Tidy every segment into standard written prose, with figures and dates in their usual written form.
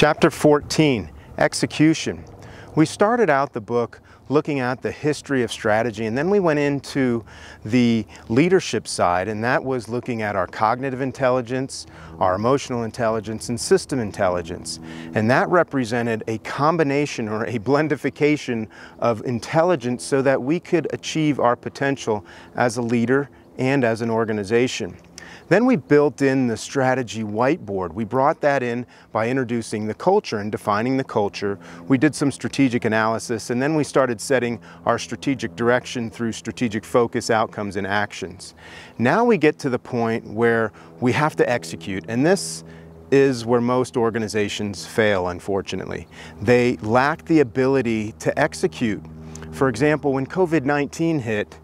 Chapter 14, Execution. We started out the book looking at the history of strategy, and then we went into the leadership side, and that was looking at our cognitive intelligence, our emotional intelligence, and system intelligence. And that represented a combination or a blendification of intelligence so that we could achieve our potential as a leader and as an organization. Then we built in the strategy whiteboard. We brought that in by introducing the culture and defining the culture. We did some strategic analysis, and then we started setting our strategic direction through strategic focus, outcomes, and actions. Now we get to the point where we have to execute, and this is where most organizations fail, unfortunately. They lack the ability to execute. For example, when COVID-19 hit,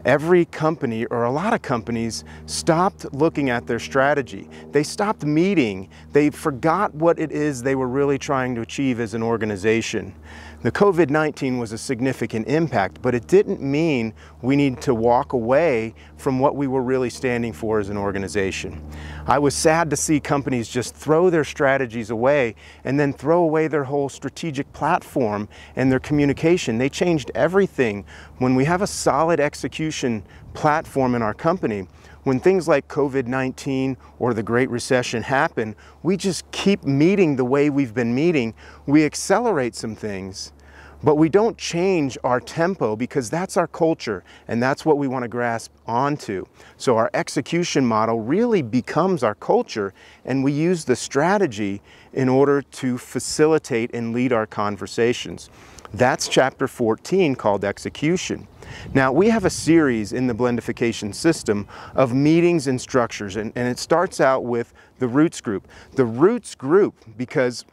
every company, or a lot of companies, stopped looking at their strategy. They stopped meeting. They forgot what it is they were really trying to achieve as an organization. The COVID-19 was a significant impact, but it didn't mean we need to walk away from what we were really standing for as an organization. I was sad to see companies just throw their strategies away and then throw away their whole strategic platform and their communication. They changed everything. When we have a solid execution platform in our company, when things like COVID-19 or the Great Recession happen, we just keep meeting the way we've been meeting. We accelerate some things, but we don't change our tempo because that's our culture and that's what we want to grasp onto. So our execution model really becomes our culture, and we use the strategy in order to facilitate and lead our conversations. That's chapter 14, called Execution. Now, we have a series in the Blendification system of meetings and structures, and it starts out with the roots group. The roots group, because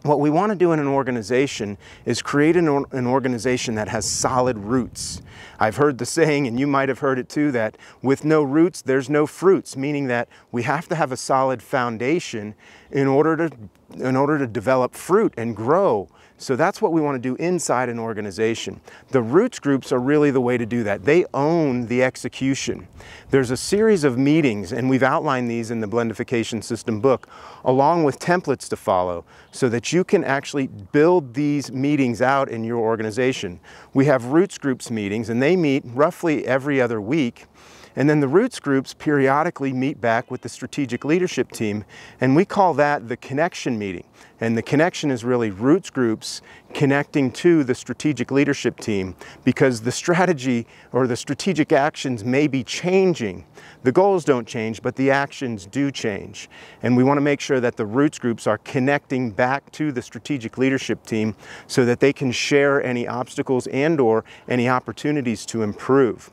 what we want to do in an organization is create an organization that has solid roots. I've heard the saying, and you might have heard it too, that with no roots, there's no fruits, meaning that we have to have a solid foundation in order to develop fruit and grow. So that's what we want to do inside an organization. The roots groups are really the way to do that. They own the execution. There's a series of meetings, and we've outlined these in the Blendification System book, along with templates to follow, so that you can actually build these meetings out in your organization. We have roots groups meetings, and they meet roughly every other week. And then the roots groups periodically meet back with the strategic leadership team, and we call that the connection meeting. And the connection is really roots groups connecting to the strategic leadership team, because the strategy or the strategic actions may be changing. The goals don't change, but the actions do change. And we want to make sure that the roots groups are connecting back to the strategic leadership team so that they can share any obstacles and/or any opportunities to improve.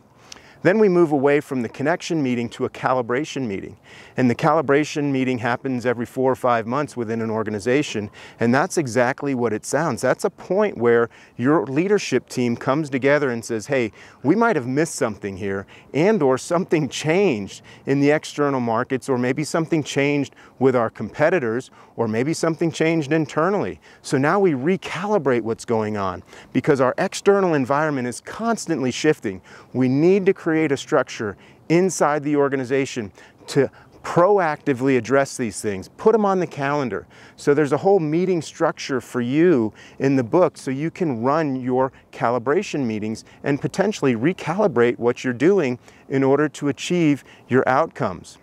Then we move away from the connection meeting to a calibration meeting. And the calibration meeting happens every 4 or 5 months within an organization. And that's exactly what it sounds. That's a point where your leadership team comes together and says, hey, we might have missed something here, and/or something changed in the external markets, or maybe something changed with our competitors, or maybe something changed internally. So now we recalibrate what's going on, because our external environment is constantly shifting. We need to create a structure inside the organization to proactively address these things, put them on the calendar. So there's a whole meeting structure for you in the book, so you can run your calibration meetings and potentially recalibrate what you're doing in order to achieve your outcomes.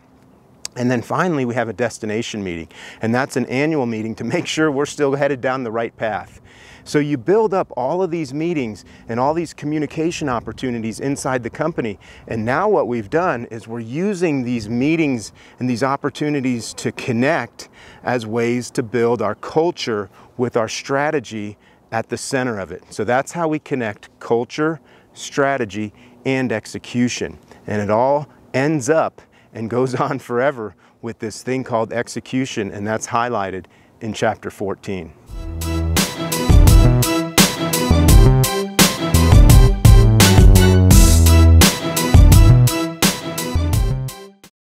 And then finally, we have a destination meeting, and that's an annual meeting to make sure we're still headed down the right path. So you build up all of these meetings and all these communication opportunities inside the company. And now what we've done is we're using these meetings and these opportunities to connect as ways to build our culture with our strategy at the center of it. So that's how we connect culture, strategy, and execution. And it all ends up and goes on forever with this thing called execution, and that's highlighted in chapter 14.